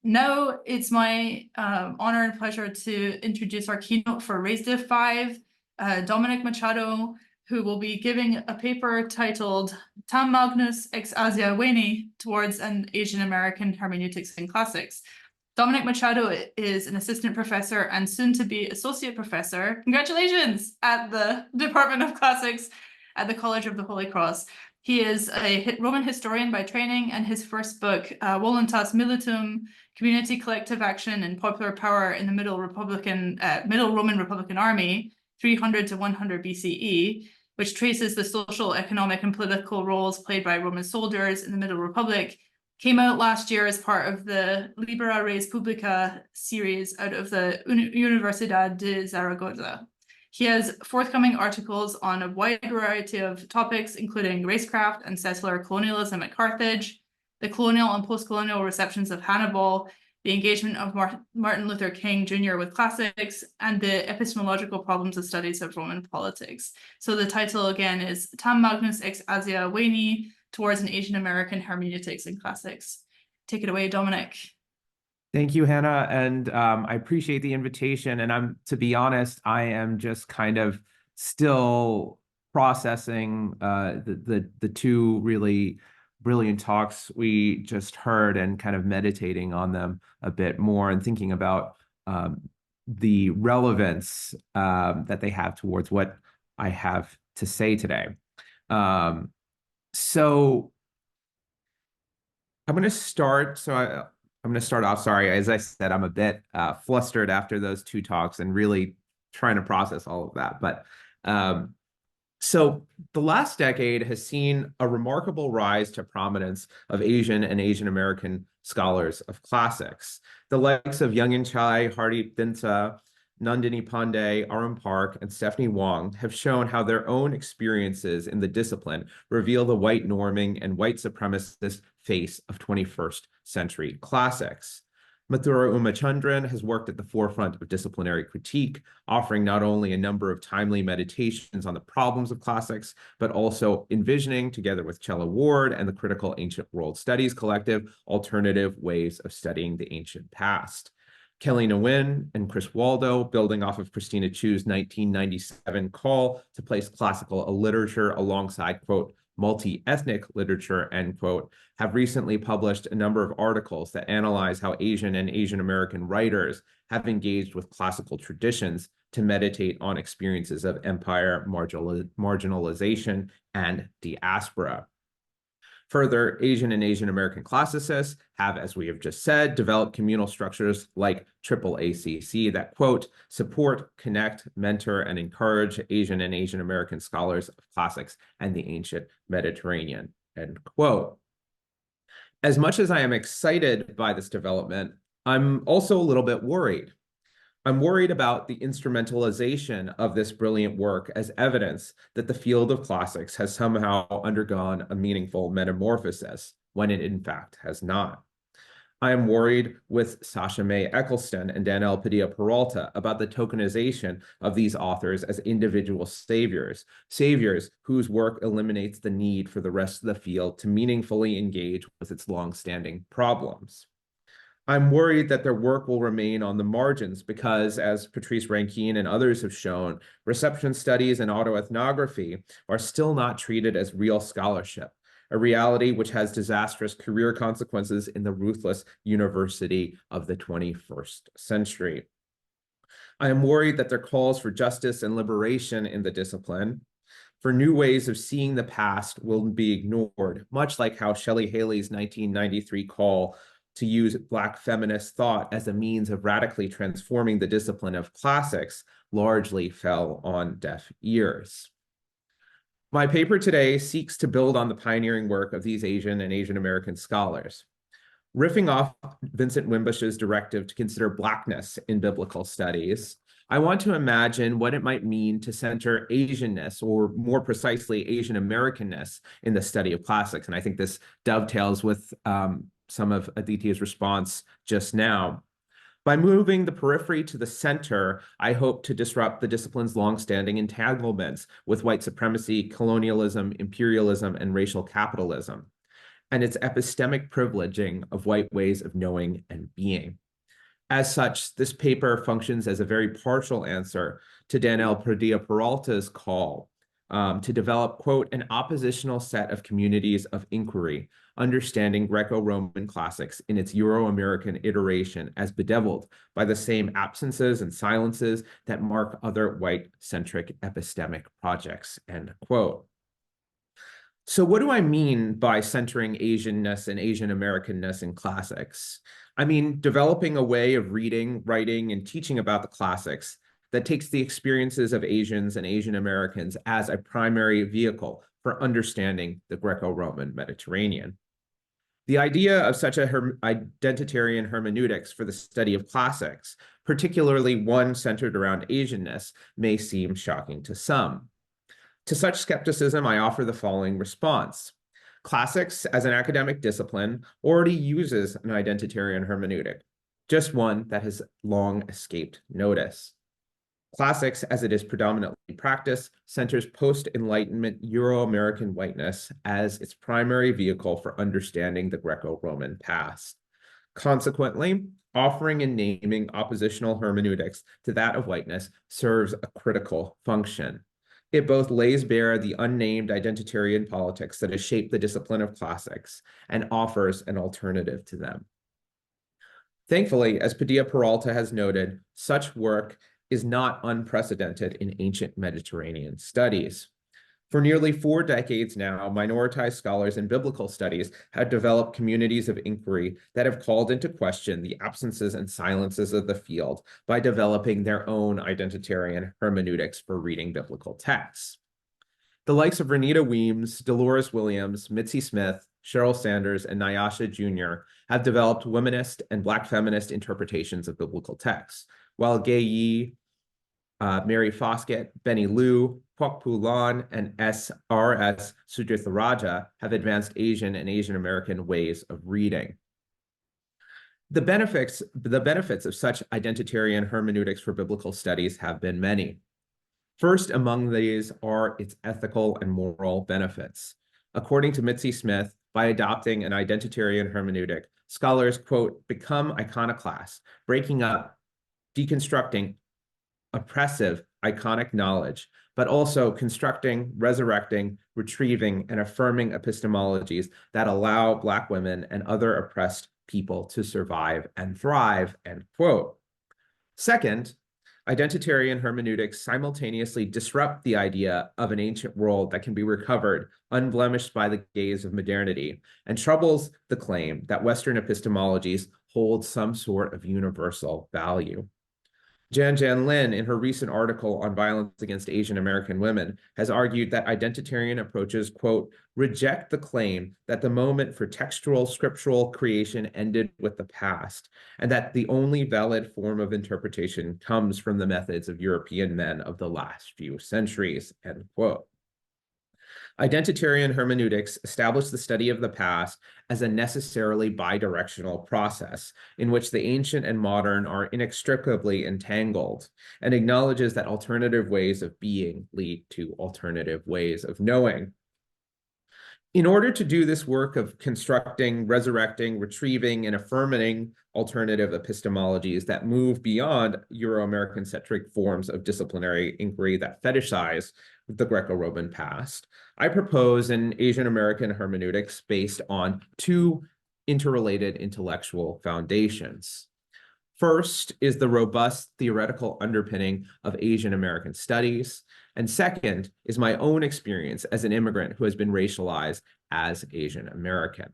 Now it's my honor and pleasure to introduce our keynote for Raise Diff 5, Dominic Machado, who will be giving a paper titled Tam Magnus ex Asia Veni towards an Asian-American Hermeneutics in Classics. Dominic Machado is an assistant professor and soon to be associate professor, congratulations, at the Department of Classics at the College of the Holy Cross. He is a Roman historian by training, and his first book, Voluntas Militum, Community Collective Action and Popular Power in the Middle Roman Republican Army, 300 to 100 BCE, which traces the social, economic, and political roles played by Roman soldiers in the Middle Republic, came out last year as part of the Libera Res Publica series out of the Universidad de Zaragoza. He has forthcoming articles on a wide variety of topics, including racecraft and settler colonialism at Carthage, the colonial and post-colonial receptions of Hannibal, the engagement of Martin Luther King Jr. with classics, and the epistemological problems of studies of Roman politics. So the title again is Tam Magnus ex Asia Veni, towards an Asian-American Hermeneutics in Classics. Take it away, Dominic. Thank you, Hannah, and I appreciate the invitation. And to be honest, I am just kind of still processing the two really brilliant talks we just heard and kind of meditating on them a bit more and thinking about the relevance that they have towards what I have to say today. So I'm going to start. I'm going to start off. Sorry, as I said, I'm a bit flustered after those two talks and really trying to process all of that. But so the last decade has seen a remarkable rise to prominence of Asian and Asian American scholars of classics. The likes of Young-In Chai, Hardeep Dhinsa, Nandini Pandey, Aram Park, and Stephanie Wong have shown how their own experiences in the discipline reveal the white norming and white supremacist face of 21st century classics. Mathura Umachandran has worked at the forefront of disciplinary critique, offering not only a number of timely meditations on the problems of classics, but also envisioning, together with Chella Ward and the Critical Ancient World Studies Collective, alternative ways of studying the ancient past. Kelly Nguyen and Chris Waldo, building off of Christina Chu's 1997 call to place classical literature alongside, quote, multi-ethnic literature, end quote, have recently published a number of articles that analyze how Asian and Asian American writers have engaged with classical traditions to meditate on experiences of empire, marginalization, and diaspora. Further, Asian and Asian American classicists have, as we have just said, developed communal structures like AAACC that, quote, support, connect, mentor, and encourage Asian and Asian American scholars of classics and the ancient Mediterranean, end quote. As much as I am excited by this development, I'm also a little bit worried. I'm worried about the instrumentalization of this brilliant work as evidence that the field of classics has somehow undergone a meaningful metamorphosis, when it in fact has not. I am worried with Sasha May Eccleston and Danielle Padilla-Peralta about the tokenization of these authors as individual saviors whose work eliminates the need for the rest of the field to meaningfully engage with its longstanding problems. I'm worried that their work will remain on the margins because, as Patrice Rankine and others have shown, reception studies and autoethnography are still not treated as real scholarship, a reality which has disastrous career consequences in the ruthless university of the 21st century. I am worried that their calls for justice and liberation in the discipline, for new ways of seeing the past, will be ignored, much like how Shelley Haley's 1993 call to use Black feminist thought as a means of radically transforming the discipline of classics largely fell on deaf ears. My paper today seeks to build on the pioneering work of these Asian and Asian American scholars. Riffing off Vincent Wimbush's directive to consider Blackness in biblical studies, I want to imagine what it might mean to center Asianness, or more precisely, Asian Americanness in the study of classics. And I think this dovetails with some of Aditya's response just now. By moving the periphery to the center, I hope to disrupt the discipline's longstanding entanglements with white supremacy, colonialism, imperialism, and racial capitalism. and its epistemic privileging of white ways of knowing and being. As such, this paper functions as a very partial answer to Daniel Padilla-Peralta's call to develop, quote, an oppositional set of communities of inquiry, understanding Greco-Roman classics in its Euro-American iteration as bedeviled by the same absences and silences that mark other white-centric epistemic projects, end quote. So what do I mean by centering Asianness and Asian Americanness in classics? I mean, developing a way of reading, writing, and teaching about the classics that takes the experiences of Asians and Asian Americans as a primary vehicle for understanding the Greco-Roman Mediterranean. The idea of such a identitarian hermeneutics for the study of classics, particularly one centered around Asianness, may seem shocking to some. To such skepticism, I offer the following response. Classics, as an academic discipline, already uses an identitarian hermeneutic, just one that has long escaped notice. Classics, as it is predominantly practiced, centers post-Enlightenment Euro-American whiteness as its primary vehicle for understanding the Greco-Roman past. Consequently, offering and naming oppositional hermeneutics to that of whiteness serves a critical function. It both lays bare the unnamed identitarian politics that has shaped the discipline of classics and offers an alternative to them. Thankfully, as Padilla-Peralta has noted, such work is not unprecedented in ancient Mediterranean studies. For nearly 4 decades now, minoritized scholars in biblical studies have developed communities of inquiry that have called into question the absences and silences of the field by developing their own identitarian hermeneutics for reading biblical texts. The likes of Renita Weems, Dolores Williams, Mitzi Smith, Cheryl Sanders, and Nyasha Jr. have developed womanist and Black feminist interpretations of biblical texts, while Gay Yi, Mary Foskett, Benny Liu, Kwok Poo Lan, and S.R.S. Sudhiraja have advanced Asian and Asian American ways of reading. The benefits of such identitarian hermeneutics for biblical studies have been many. First among these are its ethical and moral benefits. According to Mitzi Smith, by adopting an identitarian hermeneutic, scholars, quote, become iconoclasts, breaking up, deconstructing oppressive iconic knowledge, but also constructing, resurrecting, retrieving, and affirming epistemologies that allow Black women and other oppressed people to survive and thrive, end quote. Second, identitarian hermeneutics simultaneously disrupt the idea of an ancient world that can be recovered, unblemished by the gaze of modernity, and troubles the claim that Western epistemologies hold some sort of universal value. Jan Lin, in her recent article on violence against Asian American women, has argued that identitarian approaches, quote, reject the claim that the moment for textual scriptural creation ended with the past, and that the only valid form of interpretation comes from the methods of European men of the last few centuries, end quote. Identitarian hermeneutics established the study of the past as a necessarily bidirectional process in which the ancient and modern are inextricably entangled, and acknowledges that alternative ways of being lead to alternative ways of knowing. In order to do this work of constructing, resurrecting, retrieving, and affirming alternative epistemologies that move beyond Euro-American centric forms of disciplinary inquiry that fetishize the Greco-Roman past, I propose an Asian American hermeneutics based on 2 interrelated intellectual foundations. First is the robust theoretical underpinning of Asian American studies, and second is my own experience as an immigrant who has been racialized as Asian American.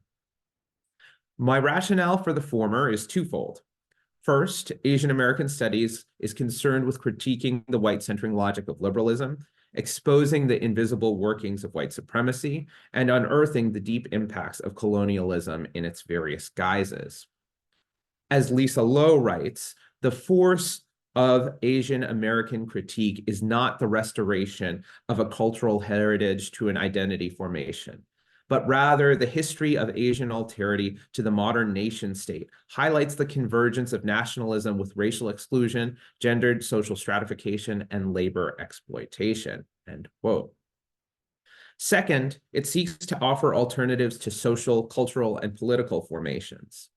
My rationale for the former is twofold. First, Asian American studies is concerned with critiquing the white-centering logic of liberalism, exposing the invisible workings of white supremacy, and unearthing the deep impacts of colonialism in its various guises. As Lisa Lowe writes, the force of Asian American critique is not the restoration of a cultural heritage to an identity formation, but rather the history of Asian alterity to the modern nation state highlights the convergence of nationalism with racial exclusion, gendered social stratification, and labor exploitation, end quote. Second, it seeks to offer alternatives to social, cultural, and political formations.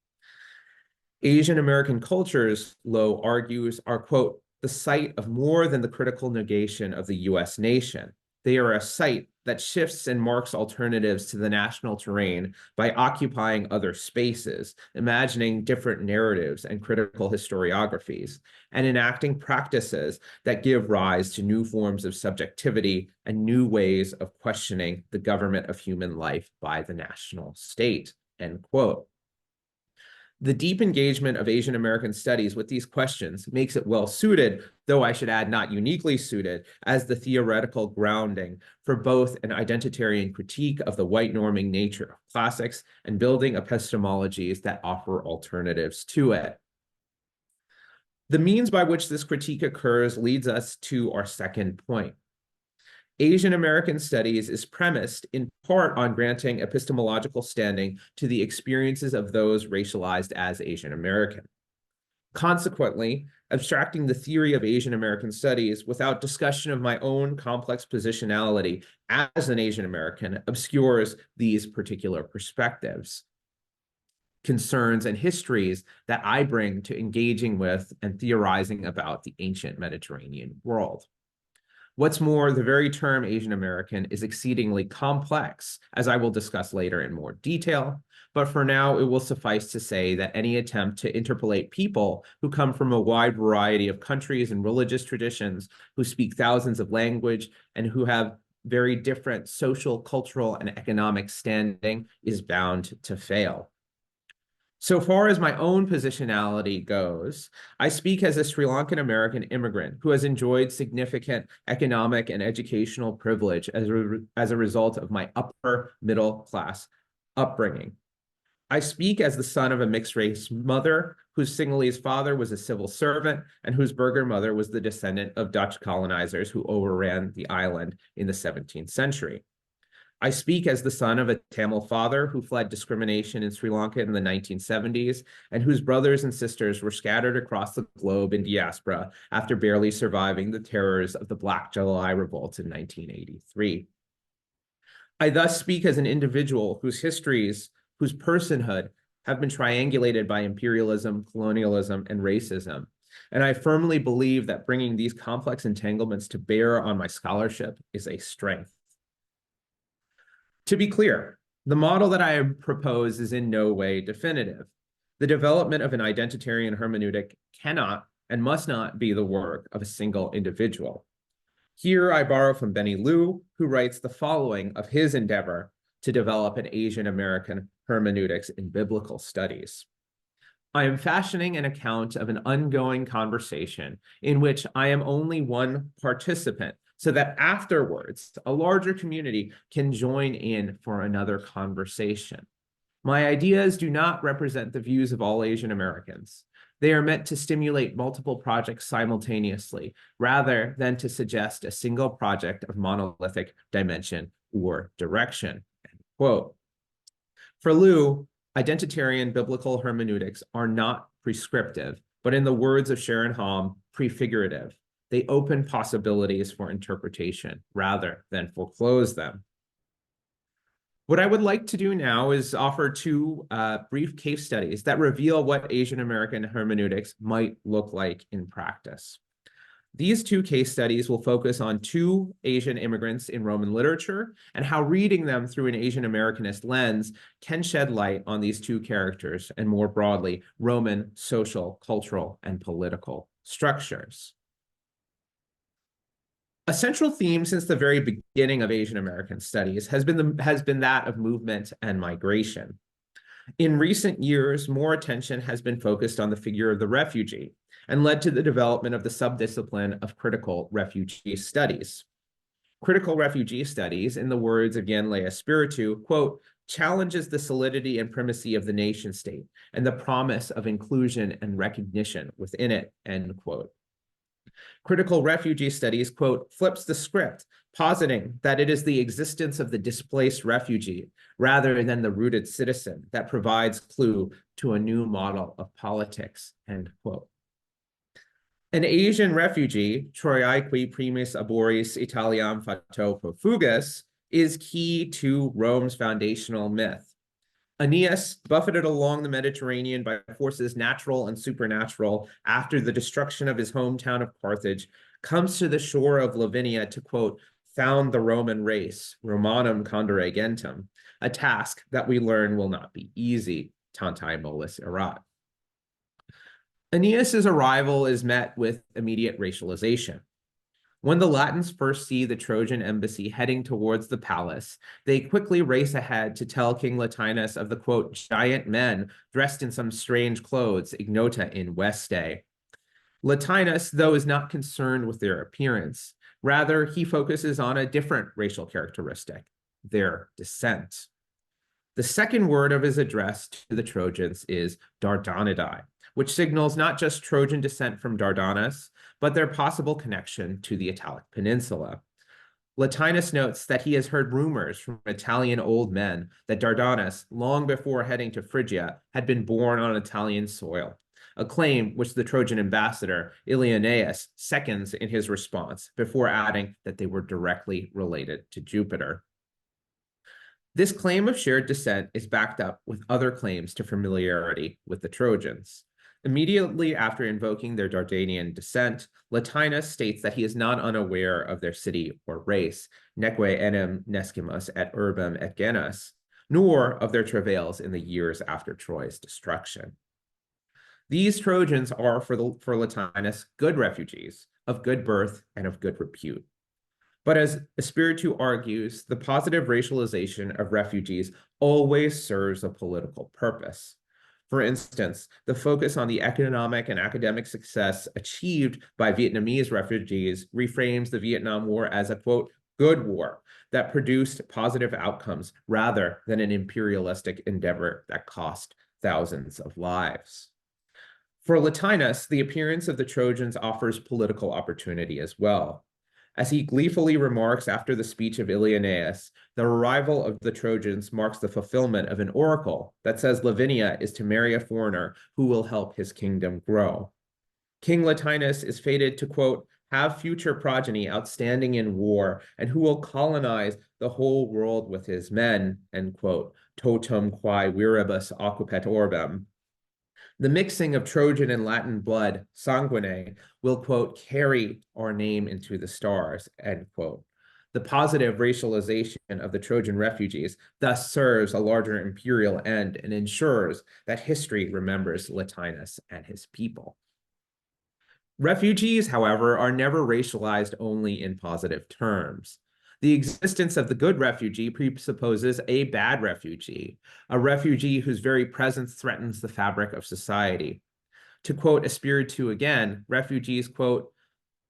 Asian American cultures, Lowe argues, are, quote, the site of more than the critical negation of the US nation. They are a site that shifts and marks alternatives to the national terrain by occupying other spaces, imagining different narratives and critical historiographies, and enacting practices that give rise to new forms of subjectivity and new ways of questioning the government of human life by the national state, end quote. The deep engagement of Asian American studies with these questions makes it well suited, though I should add not uniquely suited, as the theoretical grounding for both an identitarian critique of the white norming nature of classics and building epistemologies that offer alternatives to it. The means by which this critique occurs leads us to our second point. Asian American studies is premised in part on granting epistemological standing to the experiences of those racialized as Asian American. Consequently, abstracting the theory of Asian American studies without discussion of my own complex positionality as an Asian American obscures these particular perspectives, concerns, and histories that I bring to engaging with and theorizing about the ancient Mediterranean world. What's more, the very term Asian American is exceedingly complex, as I will discuss later in more detail, but for now it will suffice to say that any attempt to interpolate people who come from a wide variety of countries and religious traditions, who speak thousands of languages, and who have very different social, cultural, and economic standing is bound to fail. So far as my own positionality goes, I speak as a Sri Lankan American immigrant who has enjoyed significant economic and educational privilege as a result of my upper middle class upbringing. I speak as the son of a mixed race mother whose Sinhalese father was a civil servant and whose Burgher mother was the descendant of Dutch colonizers who overran the island in the 17th century. I speak as the son of a Tamil father who fled discrimination in Sri Lanka in the 1970s and whose brothers and sisters were scattered across the globe in diaspora after barely surviving the terrors of the Black July revolt in 1983. I thus speak as an individual whose histories, whose personhood have been triangulated by imperialism, colonialism, and racism. And I firmly believe that bringing these complex entanglements to bear on my scholarship is a strength. To be clear, the model that I propose is in no way definitive. The development of an identitarian hermeneutic cannot and must not be the work of a single individual. Here I borrow from Benny Liu, who writes the following of his endeavor to develop an Asian American hermeneutics in biblical studies. I am fashioning an account of an ongoing conversation in which I am only one participant, so that afterwards, a larger community can join in for another conversation. My ideas do not represent the views of all Asian Americans. They are meant to stimulate multiple projects simultaneously, rather than to suggest a single project of monolithic dimension or direction, end quote. For Liu, identitarian biblical hermeneutics are not prescriptive, but in the words of Sharon Halm, prefigurative. They open possibilities for interpretation rather than foreclose them. What I would like to do now is offer two brief case studies that reveal what Asian American hermeneutics might look like in practice. These two case studies will focus on two Asian immigrants in Roman literature and how reading them through an Asian Americanist lens can shed light on these two characters and more broadly, Roman social, cultural, and political structures. A central theme since the very beginning of Asian American studies has been that of movement and migration. In recent years, more attention has been focused on the figure of the refugee and led to the development of the subdiscipline of critical refugee studies. Critical refugee studies, in the words of Yanlea Espiritu, quote, challenges the solidity and primacy of the nation state and the promise of inclusion and recognition within it, end quote. Critical refugee studies, quote, flips the script, positing that it is the existence of the displaced refugee rather than the rooted citizen that provides clue to a new model of politics, end quote. An Asian refugee, troiaeque primis aboris Italiam fato profugus, is key to Rome's foundational myth. Aeneas, buffeted along the Mediterranean by forces natural and supernatural after the destruction of his hometown of Carthage, comes to the shore of Lavinia to, quote, found the Roman race, Romanum condere gentem, a task that we learn will not be easy, tantae mollis erat. Aeneas's arrival is met with immediate racialization. When the Latins first see the Trojan embassy heading towards the palace, they quickly race ahead to tell King Latinus of the, quote, giant men dressed in some strange clothes, ignota in veste. Latinus, though, is not concerned with their appearance. Rather, he focuses on a different racial characteristic, their descent. The second word of his address to the Trojans is Dardanidae, which signals not just Trojan descent from Dardanus, but their possible connection to the Italic Peninsula. Latinus notes that he has heard rumors from Italian old men that Dardanus, long before heading to Phrygia, had been born on Italian soil, a claim which the Trojan ambassador, Ilioneus, seconds in his response, before adding that they were directly related to Jupiter. This claim of shared descent is backed up with other claims to familiarity with the Trojans. Immediately after invoking their Dardanian descent, Latinus states that he is not unaware of their city or race, neque enim nescimus et urbem et genus, nor of their travails in the years after Troy's destruction. These Trojans are, for Latinus, good refugees, of good birth and of good repute. But as Espiritu argues, the positive racialization of refugees always serves a political purpose. For instance, the focus on the economic and academic success achieved by Vietnamese refugees reframes the Vietnam War as a, quote, good war that produced positive outcomes rather than an imperialistic endeavor that cost thousands of lives. For Latinus, the appearance of the Trojans offers political opportunity as well. As he gleefully remarks after the speech of Ilioneus, the arrival of the Trojans marks the fulfillment of an oracle that says Lavinia is to marry a foreigner who will help his kingdom grow. King Latinus is fated to, quote, have future progeny outstanding in war and who will colonize the whole world with his men, end quote, totum quae viribus occupet orbem. The mixing of Trojan and Latin blood, sanguine, will, quote, carry our name into the stars, end quote. The positive racialization of the Trojan refugees thus serves a larger imperial end and ensures that history remembers Latinus and his people. Refugees, however, are never racialized only in positive terms. The existence of the good refugee presupposes a bad refugee, a refugee whose very presence threatens the fabric of society. To quote Espiritu again, refugees, quote,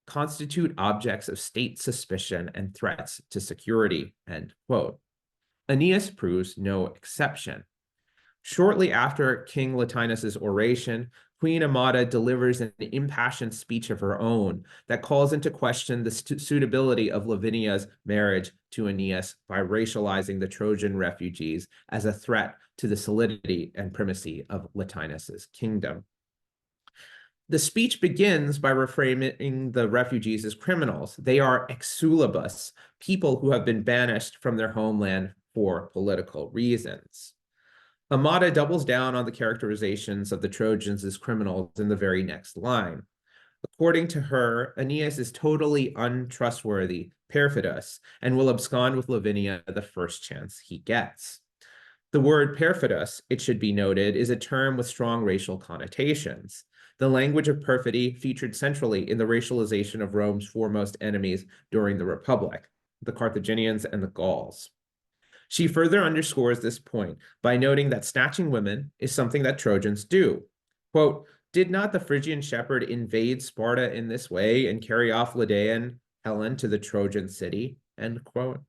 constitute objects of state suspicion and threats to security, end quote. Aeneas proves no exception. Shortly after King Latinus's oration, Queen Amata delivers an impassioned speech of her own that calls into question the suitability of Lavinia's marriage to Aeneas by racializing the Trojan refugees as a threat to the solidity and primacy of Latinus's kingdom. The speech begins by reframing the refugees as criminals. They are exulibus, people who have been banished from their homeland for political reasons. Amata doubles down on the characterizations of the Trojans as criminals in the very next line. According to her, Aeneas is totally untrustworthy, perfidus, and will abscond with Lavinia the first chance he gets. The word perfidus, it should be noted, is a term with strong racial connotations. The language of perfidy featured centrally in the racialization of Rome's foremost enemies during the Republic, the Carthaginians and the Gauls. She further underscores this point by noting that snatching women is something that Trojans do. Quote, did not the Phrygian shepherd invade Sparta in this way and carry off Lydian Helen to the Trojan city, end quote.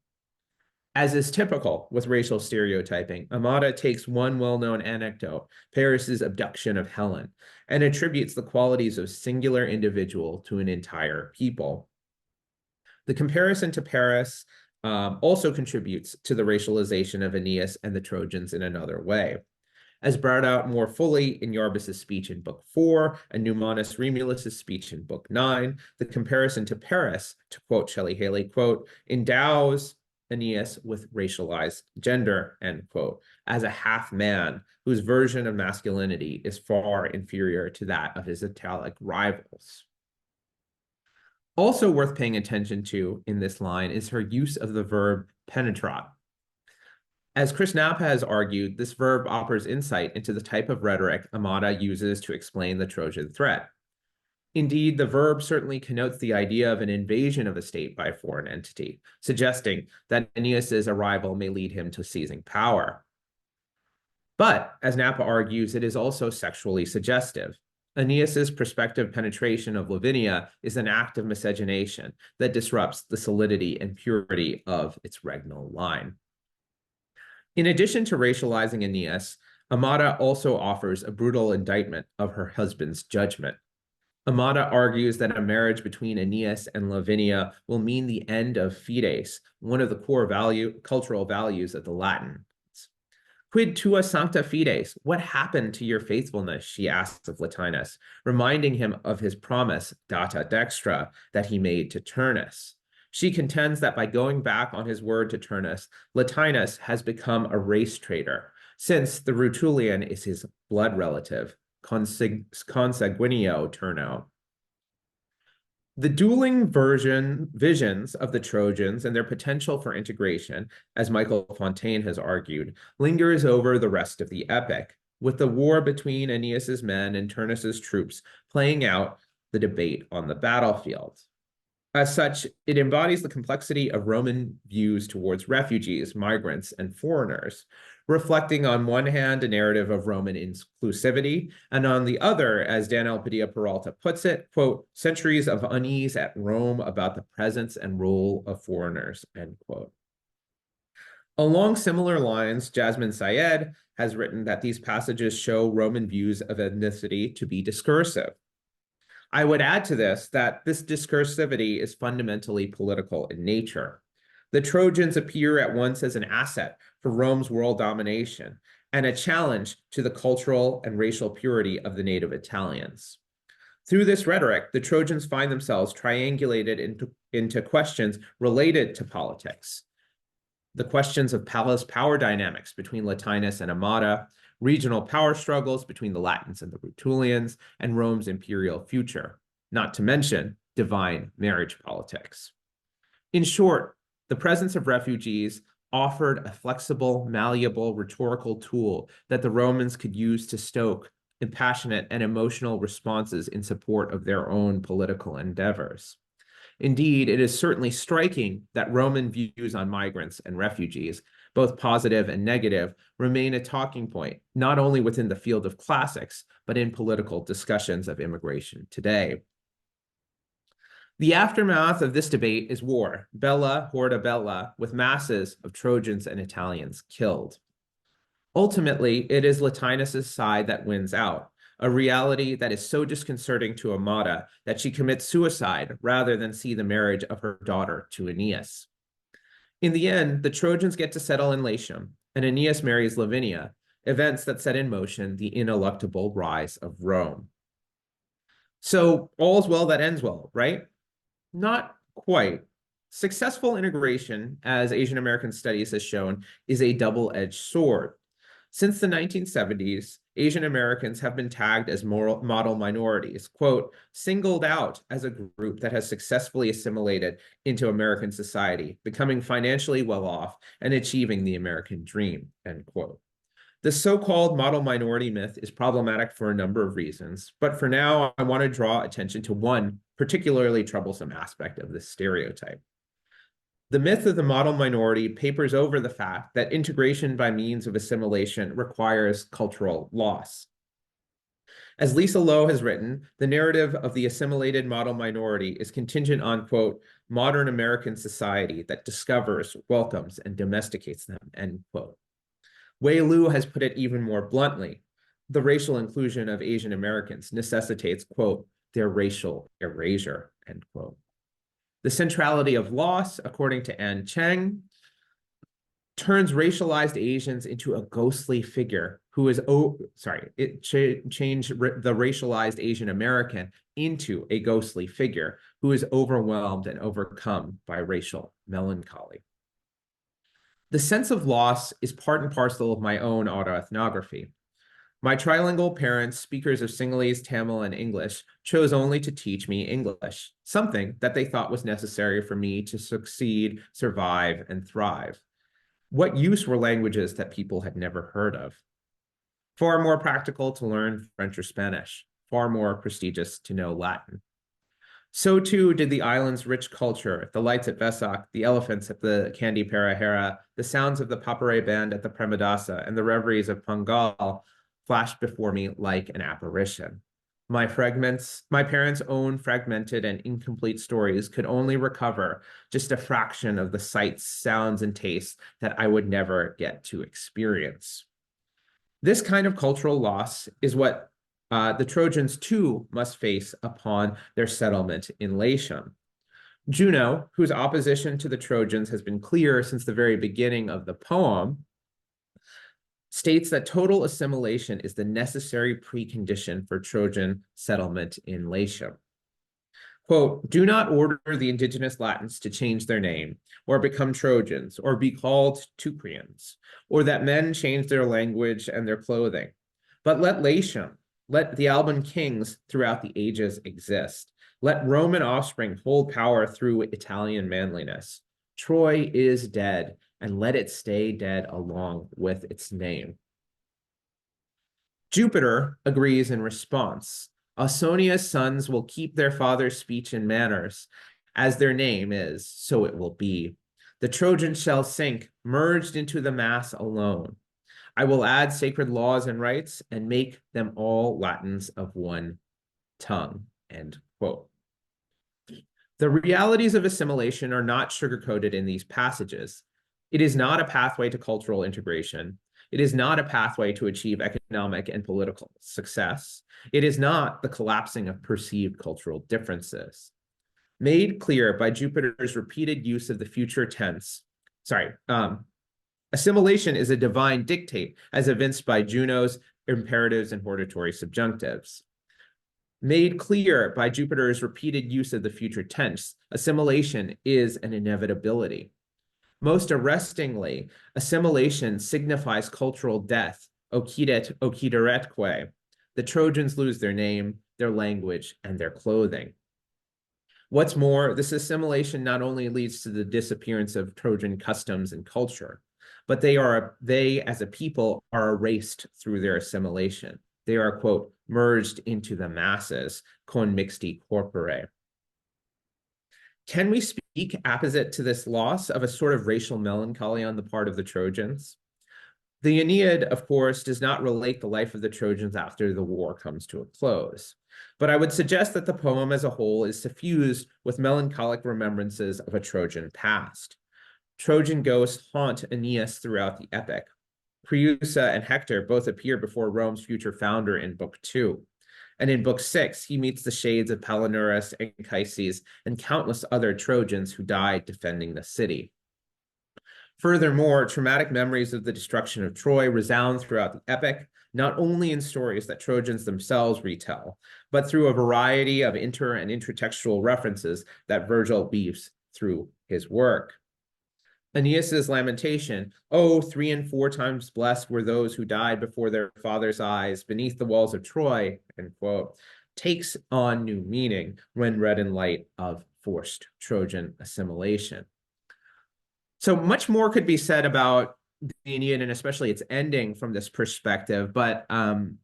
As is typical with racial stereotyping, Amata takes one well-known anecdote, Paris's abduction of Helen, and attributes the qualities of a singular individual to an entire people. The comparison to Paris also contributes to the racialization of Aeneas and the Trojans in another way. As brought out more fully in Iarbas' speech in Book 4 and Numanus Remulus's speech in Book 9, the comparison to Paris, to quote Shelley Haley, quote, endows Aeneas with racialized gender, end quote, as a half man whose version of masculinity is far inferior to that of his Italic rivals. Also worth paying attention to in this line is her use of the verb penetrat. As Chris Napa has argued, this verb offers insight into the type of rhetoric Amata uses to explain the Trojan threat. Indeed, the verb certainly connotes the idea of an invasion of a state by a foreign entity, suggesting that Aeneas's arrival may lead him to seizing power. But, as Napa argues, it is also sexually suggestive. Aeneas's prospective penetration of Lavinia is an act of miscegenation that disrupts the solidity and purity of its regnal line. In addition to racializing Aeneas, Amata also offers a brutal indictment of her husband's judgment. Amata argues that a marriage between Aeneas and Lavinia will mean the end of fides, one of the core cultural values of the Latins. Quid tua sancta fides? What happened to your faithfulness? She asks of Latinus, reminding him of his promise, data dextra, that he made to Turnus. She contends that by going back on his word to Turnus, Latinus has become a race traitor, since the Rutulian is his blood relative, consanguineo Turno. The dueling visions of the Trojans and their potential for integration, as Michael Fontaine has argued, lingers over the rest of the epic, with the war between Aeneas's men and Turnus's troops playing out the debate on the battlefield. As such, it embodies the complexity of Roman views towards refugees, migrants, and foreigners, reflecting on one hand a narrative of Roman inclusivity, and on the other, as Daniel Padilla Peralta puts it, quote, centuries of unease at Rome about the presence and rule of foreigners, end quote. Along similar lines, Jasmine Syed has written that these passages show Roman views of ethnicity to be discursive. I would add to this that this discursivity is fundamentally political in nature. The Trojans appear at once as an asset for Rome's world domination and a challenge to the cultural and racial purity of the native Italians. Through this rhetoric, the Trojans find themselves triangulated into questions related to politics. The questions of palace power dynamics between Latinus and Amata, regional power struggles between the Latins and the Rutulians, and Rome's imperial future, not to mention divine marriage politics. In short, the presence of refugees offered a flexible, malleable rhetorical tool that the Romans could use to stoke impassionate and emotional responses in support of their own political endeavors. Indeed, it is certainly striking that Roman views on migrants and refugees, both positive and negative, remain a talking point, not only within the field of classics, but in political discussions of immigration today. The aftermath of this debate is war, bella horda bella, with masses of Trojans and Italians killed. Ultimately, it is Latinus's side that wins out, a reality that is so disconcerting to Amata that she commits suicide rather than see the marriage of her daughter to Aeneas. In the end, the Trojans get to settle in Latium, and Aeneas marries Lavinia, events that set in motion the ineluctable rise of Rome. So all's well that ends well, right? Not quite. Successful integration, as Asian American studies has shown, is a double-edged sword. Since the 1970s, Asian Americans have been tagged as model minorities, quote, singled out as a group that has successfully assimilated into American society, becoming financially well off and achieving the American dream, end quote. The so-called model minority myth is problematic for a number of reasons, but for now, I want to draw attention to one particularly troublesome aspect of this stereotype. The myth of the model minority papers over the fact that integration by means of assimilation requires cultural loss. As Lisa Lowe has written, the narrative of the assimilated model minority is contingent on, quote, modern American society that discovers, welcomes, and domesticates them, end quote. Wei Lu has put it even more bluntly. The racial inclusion of Asian Americans necessitates, quote, their racial erasure, end quote. The centrality of loss, according to Anne Cheng, turns racialized Asians into a ghostly figure who is, changed the racialized Asian American into a ghostly figure who is overwhelmed and overcome by racial melancholy. The sense of loss is part and parcel of my own autoethnography. My trilingual parents, speakers of Sinhalese, Tamil, and English, chose only to teach me English, something that they thought was necessary for me to succeed, survive, and thrive. What use were languages that people had never heard of? Far more practical to learn French or Spanish, far more prestigious to know Latin. So too did the island's rich culture, the lights at Vesak, the elephants at the Candi Perahera, the sounds of the Papare band at the Premadasa, and the reveries of Pangal flashed before me like an apparition. My parents' own fragmented and incomplete stories could only recover just a fraction of the sights, sounds, and tastes that I would never get to experience. This kind of cultural loss is what the Trojans too must face upon their settlement in Latium. Juno, whose opposition to the Trojans has been clear since the very beginning of the poem, states that total assimilation is the necessary precondition for Trojan settlement in Latium. Quote, do not order the indigenous Latins to change their name, or become Trojans, or be called Teucrians, or that men change their language and their clothing. But let Latium, let the Alban kings throughout the ages exist. Let Roman offspring hold power through Italian manliness. Troy is dead, and let it stay dead along with its name. Jupiter agrees in response. Ausonia's sons will keep their father's speech and manners. As their name is, so it will be. The Trojans shall sink, merged into the mass alone. I will add sacred laws and rites and make them all Latins of one tongue, end quote. The realities of assimilation are not sugar-coated in these passages. It is not a pathway to cultural integration. It is not a pathway to achieve economic and political success. It is not the collapsing of perceived cultural differences. Made clear by Jupiter's repeated use of the future tense, assimilation is a divine dictate as evinced by Juno's imperatives and hortatory subjunctives. Made clear by Jupiter's repeated use of the future tense, assimilation is an inevitability. Most arrestingly, assimilation signifies cultural death, occideretque. The Trojans lose their name, their language, and their clothing. What's more, this assimilation not only leads to the disappearance of Trojan customs and culture, but they as a people are erased through their assimilation. They are, quote, merged into the masses, con mixti corpore. Can we speak apposite to this loss of a sort of racial melancholy on the part of the Trojans? The Aeneid, of course, does not relate the life of the Trojans after the war comes to a close. But I would suggest that the poem as a whole is suffused with melancholic remembrances of a Trojan past. Trojan ghosts haunt Aeneas throughout the epic. Creusa and Hector both appear before Rome's future founder in Book 2. And in Book 6, he meets the shades of Palinurus, Anchises, and countless other Trojans who died defending the city. Furthermore, traumatic memories of the destruction of Troy resound throughout the epic, not only in stories that Trojans themselves retell, but through a variety of inter- and intertextual references that Virgil weaves through his work. Aeneas's lamentation, oh, 3 and 4 times blessed were those who died before their father's eyes beneath the walls of Troy, end quote, takes on new meaning when read in light of forced Trojan assimilation. So much more could be said about the Aeneid and especially its ending from this perspective, but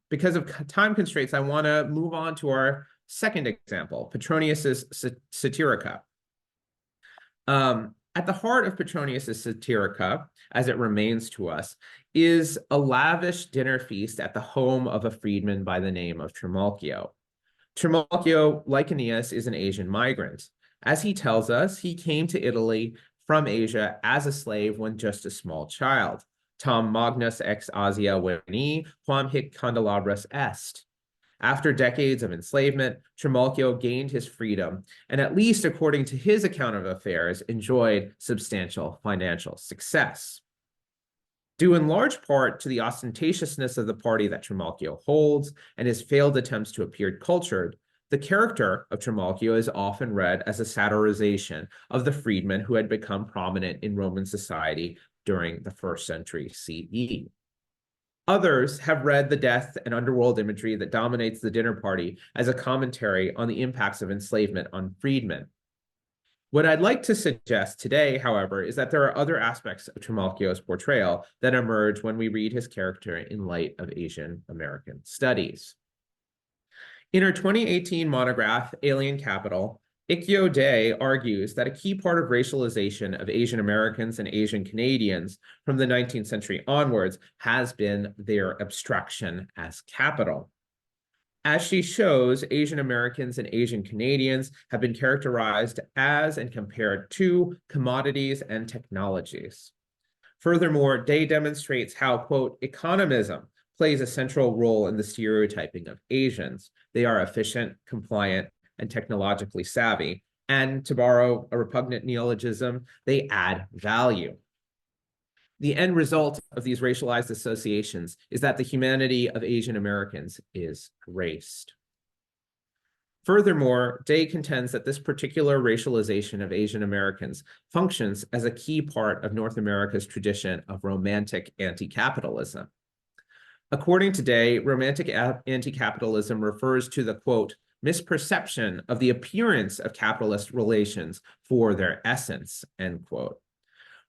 because of time constraints, I want to move on to our second example, Petronius's Satirica. At the heart of Petronius's Satirica, as it remains to us, is a lavish dinner feast at the home of a freedman by the name of Trimalchio. Trimalchio, like Aeneas, is an Asian migrant. As he tells us, he came to Italy from Asia as a slave when just a small child. Tam magnus ex Asia veni, quam hic candelabras est. After decades of enslavement, Trimalchio gained his freedom, and at least according to his account of affairs, enjoyed substantial financial success. Due in large part to the ostentatiousness of the party that Trimalchio holds and his failed attempts to appear cultured, the character of Trimalchio is often read as a satirization of the freedmen who had become prominent in Roman society during the 1st century CE. Others have read the death and underworld imagery that dominates the dinner party as a commentary on the impacts of enslavement on freedmen. What I'd like to suggest today, however, is that there are other aspects of Trimalchio's portrayal that emerge when we read his character in light of Asian American studies. In her 2018 monograph, Alien Capital, Ikkyo Day argues that a key part of racialization of Asian Americans and Asian Canadians from the 19th century onwards has been their abstraction as capital. As she shows, Asian Americans and Asian Canadians have been characterized as and compared to commodities and technologies. Furthermore, Day demonstrates how, quote, economism plays a central role in the stereotyping of Asians. They are efficient, compliant, and technologically savvy. And to borrow a repugnant neologism, they add value. The end result of these racialized associations is that the humanity of Asian Americans is erased. Furthermore, Day contends that this particular racialization of Asian Americans functions as a key part of North America's tradition of romantic anti-capitalism. According to Day, romantic anti-capitalism refers to the, quote, misperception of the appearance of capitalist relations for their essence, end quote.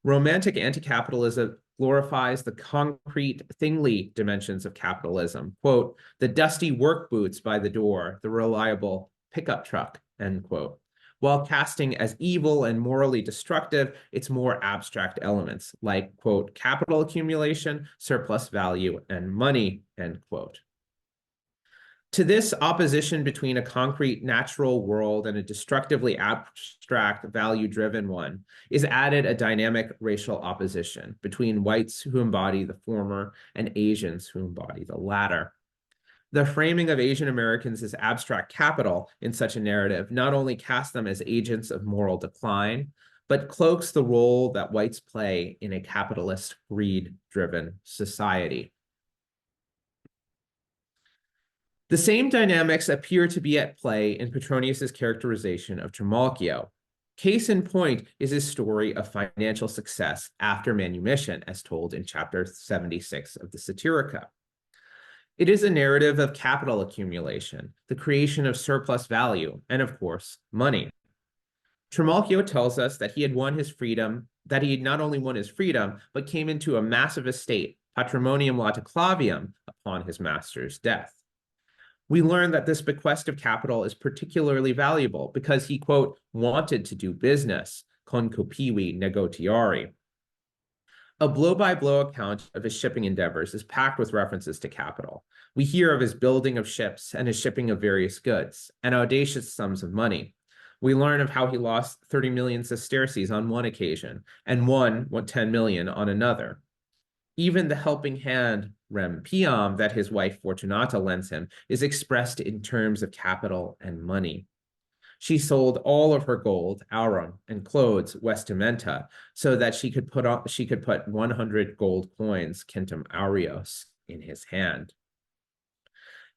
Romantic anti-capitalism glorifies the concrete, thingly dimensions of capitalism, quote, the dusty work boots by the door, the reliable pickup truck, end quote, while casting as evil and morally destructive its more abstract elements like, quote, capital accumulation, surplus value, and money, end quote. To this opposition between a concrete natural world and a destructively abstract value-driven one is added a dynamic racial opposition between whites who embody the former and Asians who embody the latter. The framing of Asian Americans as abstract capital in such a narrative not only casts them as agents of moral decline, but cloaks the role that whites play in a capitalist, greed-driven society. The same dynamics appear to be at play in Petronius's characterization of Trimalchio. Case in point is his story of financial success after manumission, as told in chapter 76 of the Satirica. It is a narrative of capital accumulation, the creation of surplus value, and of course, money. Trimalchio tells us that he had won his freedom, that he had not only won his freedom, but came into a massive estate, patrimonium laticlavium, upon his master's death. We learn that this bequest of capital is particularly valuable because he, quote, wanted to do business, concupivi negotiari. A blow-by-blow account of his shipping endeavors is packed with references to capital. We hear of his building of ships and his shipping of various goods, and audacious sums of money. We learn of how he lost 30 million sesterces on one occasion and won 10 million on another. Even the helping hand, rem piam, that his wife Fortunata lends him is expressed in terms of capital and money. She sold all of her gold, aurum, and clothes, vestimenta, so that she could put 100 gold coins, centum aureos, in his hand.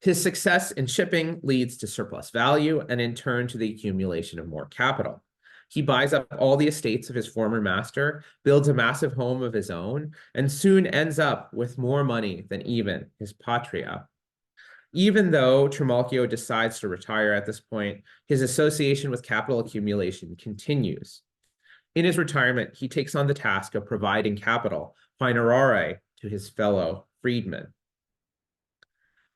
His success in shipping leads to surplus value and in turn to the accumulation of more capital. He buys up all the estates of his former master, builds a massive home of his own, and soon ends up with more money than even his patria. Even though Trimalchio decides to retire at this point, his association with capital accumulation continues. In his retirement, he takes on the task of providing capital, finerare, to his fellow freedmen.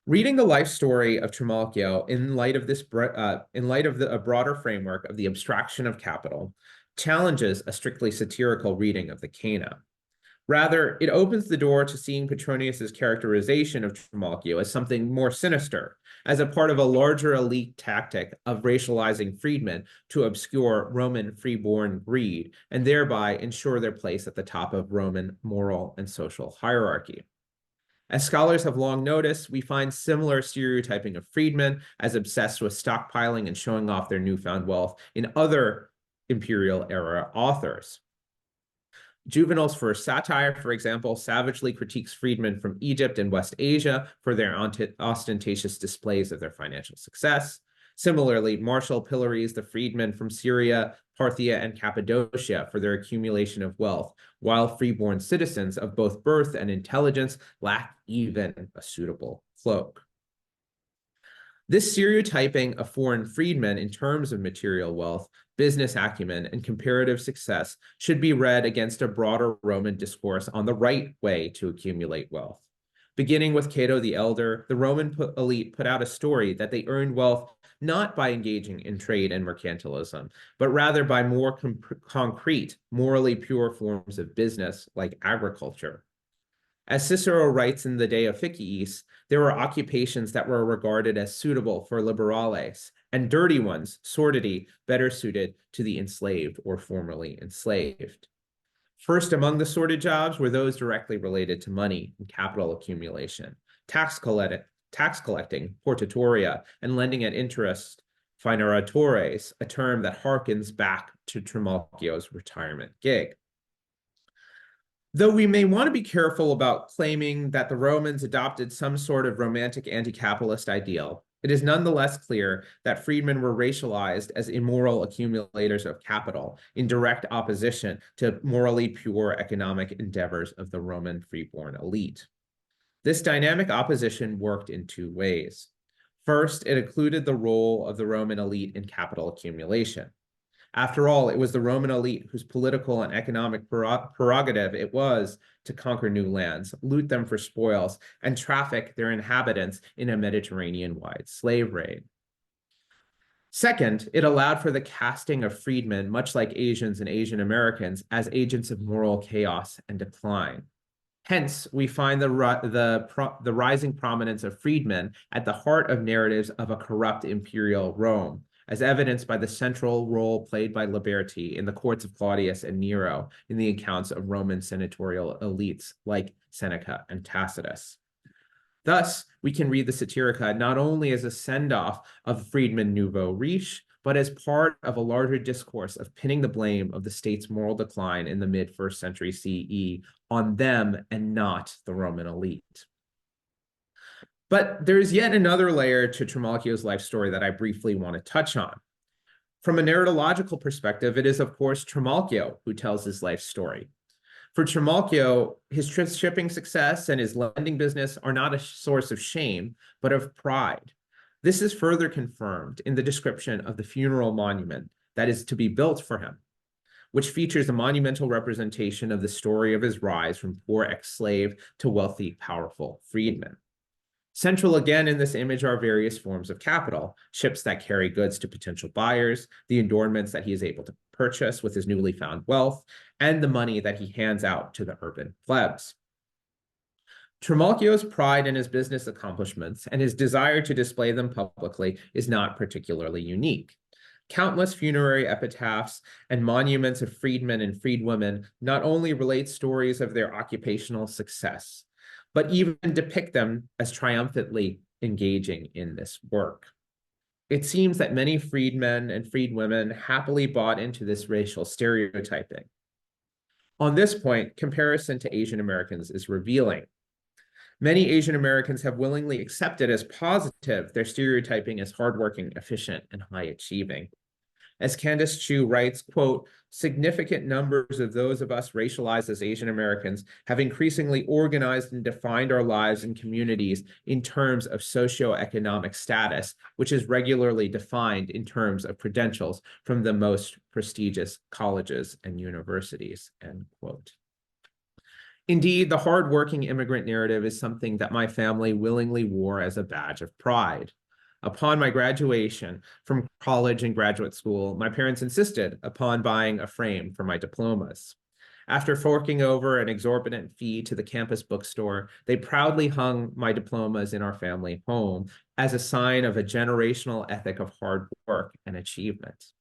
Reading the life story of Trimalchio in light of a broader framework of the abstraction of capital challenges a strictly satirical reading of the Keynote. Rather, it opens the door to seeing Petronius's characterization of Trimalchio as something more sinister, as a part of a larger elite tactic of racializing freedmen to obscure Roman freeborn greed and thereby ensure their place at the top of Roman moral and social hierarchy. As scholars have long noticed, we find similar stereotyping of freedmen as obsessed with stockpiling and showing off their newfound wealth in other imperial era authors. Juvenal's first satire, for example, savagely critiques freedmen from Egypt and West Asia for their ostentatious displays of their financial success. Similarly, Marshall pillories the freedmen from Syria, Parthia, and Cappadocia for their accumulation of wealth, while freeborn citizens of both birth and intelligence lack even a suitable cloak. This stereotyping of foreign freedmen in terms of material wealth, business acumen, and comparative success should be read against a broader Roman discourse on the right way to accumulate wealth. Beginning with Cato the Elder, the Roman elite put out a story that they earned wealth not by engaging in trade and mercantilism, but rather by more concrete, morally pure forms of business like agriculture. As Cicero writes in the De Officiis, there were occupations that were regarded as suitable for liberales, and dirty ones, sordidi, better suited to the enslaved or formerly enslaved. First among the sordid jobs were those directly related to money and capital accumulation, tax collecting, portatoria, and lending at interest, finaratores, a term that harkens back to Trimalchio's retirement gig. Though we may want to be careful about claiming that the Romans adopted some sort of romantic anti-capitalist ideal, it is nonetheless clear that freedmen were racialized as immoral accumulators of capital in direct opposition to morally pure economic endeavors of the Roman freeborn elite. This dynamic opposition worked in two ways. First, it included the role of the Roman elite in capital accumulation. After all, it was the Roman elite whose political and economic prerogative it was to conquer new lands, loot them for spoils, and traffic their inhabitants in a Mediterranean-wide slave raid. Second, it allowed for the casting of freedmen, much like Asians and Asian Americans, as agents of moral chaos and decline. Hence, we find the rising prominence of freedmen at the heart of narratives of a corrupt imperial Rome, as evidenced by the central role played by Liberty in the courts of Claudius and Nero in the accounts of Roman senatorial elites like Seneca and Tacitus. Thus, we can read the Satirica not only as a send-off of freedmen nouveau riche, but as part of a larger discourse of pinning the blame of the state's moral decline in the mid-1st century CE on them and not the Roman elite. But there's yet another layer to Trimalchio's life story that I briefly want to touch on. From a narratological perspective, it is, of course, Trimalchio who tells his life story. For Trimalchio, his shipping success and his lending business are not a source of shame, but of pride. This is further confirmed in the description of the funeral monument that is to be built for him, which features a monumental representation of the story of his rise from poor ex-slave to wealthy, powerful freedman. Central again in this image are various forms of capital, ships that carry goods to potential buyers, the adornments that he is able to purchase with his newly found wealth, and the money that he hands out to the urban plebs. Trimalchio's pride in his business accomplishments and his desire to display them publicly is not particularly unique. Countless funerary epitaphs and monuments of freedmen and freedwomen not only relate stories of their occupational success, but even depict them as triumphantly engaging in this work. It seems that many freedmen and freedwomen happily bought into this racial stereotyping. On this point, comparison to Asian Americans is revealing. Many Asian Americans have willingly accepted as positive their stereotyping as hardworking, efficient, and high-achieving. As Candace Chu writes, quote, significant numbers of those of us racialized as Asian Americans have increasingly organized and defined our lives and communities in terms of socioeconomic status, which is regularly defined in terms of credentials from the most prestigious colleges and universities, end quote. Indeed, the hardworking immigrant narrative is something that my family willingly wore as a badge of pride. Upon my graduation from college and graduate school, my parents insisted upon buying a frame for my diplomas. After forking over an exorbitant fee to the campus bookstore, they proudly hung my diplomas in our family home as a sign of a generational ethic of hard work and achievement.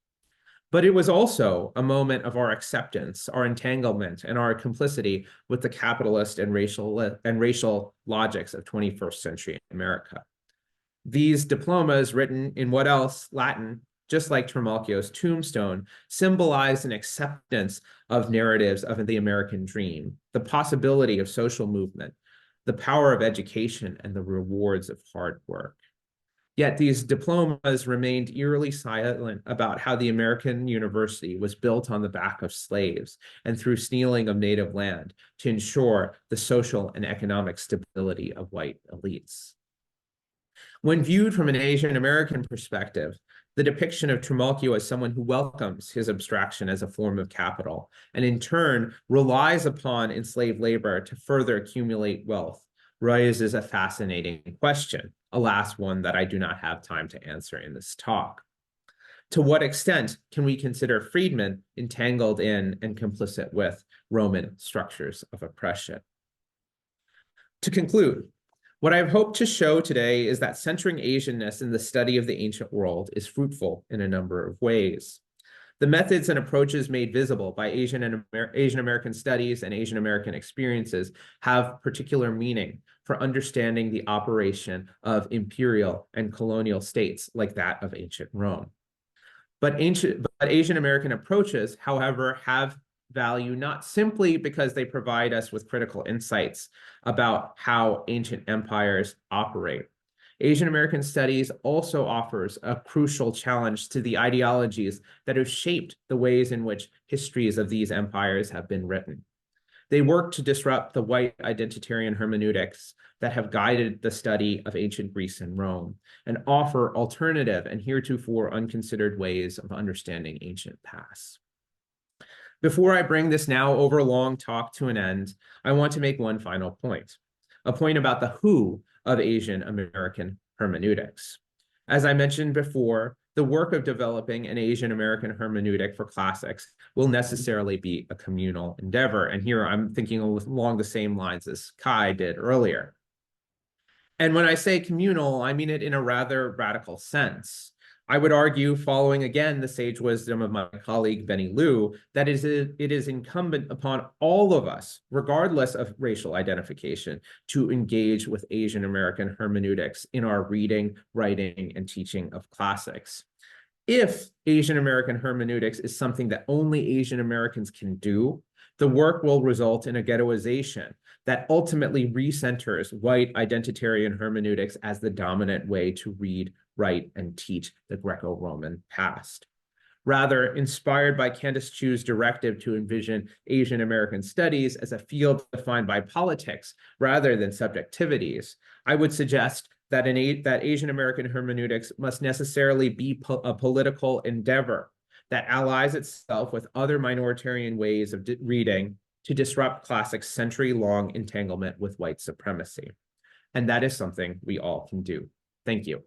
But it was also a moment of our acceptance, our entanglement, and our complicity with the capitalist and racial logics of 21st century America. These diplomas, written in what else? Latin, just like Trimalchio's tombstone, symbolize an acceptance of narratives of the American dream, the possibility of social movement, the power of education, and the rewards of hard work. Yet these diplomas remained eerily silent about how the American university was built on the back of slaves and through stealing of native land to ensure the social and economic stability of white elites. When viewed from an Asian American perspective, the depiction of Trimalchio as someone who welcomes his abstraction as a form of capital and in turn relies upon enslaved labor to further accumulate wealth raises a fascinating question, alas, one that I do not have time to answer in this talk. To what extent can we consider freedmen entangled in and complicit with Roman structures of oppression? To conclude, what I've hoped to show today is that centering Asianness in the study of the ancient world is fruitful in a number of ways. The methods and approaches made visible by Asian American studies and Asian American experiences have particular meaning for understanding the operation of imperial and colonial states like that of ancient Rome. But Asian American approaches, however, have value not simply because they provide us with critical insights about how ancient empires operate. Asian American studies also offers a crucial challenge to the ideologies that have shaped the ways in which histories of these empires have been written. They work to disrupt the white identitarian hermeneutics that have guided the study of ancient Greece and Rome and offer alternative and heretofore unconsidered ways of understanding ancient past. Before I bring this now overlong talk to an end, I want to make one final point, a point about the who of Asian American hermeneutics. As I mentioned before, the work of developing an Asian American hermeneutic for classics will necessarily be a communal endeavor. And here I'm thinking along the same lines as Kai did earlier. And when I say communal, I mean it in a rather radical sense. I would argue, following again the sage wisdom of my colleague Benny Liu, that it is incumbent upon all of us, regardless of racial identification, to engage with Asian American hermeneutics in our reading, writing, and teaching of classics. If Asian American hermeneutics is something that only Asian Americans can do, the work will result in a ghettoization that ultimately recenters white identitarian hermeneutics as the dominant way to read, write, and teach the Greco-Roman past. Rather, inspired by Candace Chu's directive to envision Asian American studies as a field defined by politics rather than subjectivities, I would suggest that Asian American hermeneutics must necessarily be a political endeavor that allies itself with other minoritarian ways of reading to disrupt classics' century-long entanglement with white supremacy. And that is something we all can do. Thank you.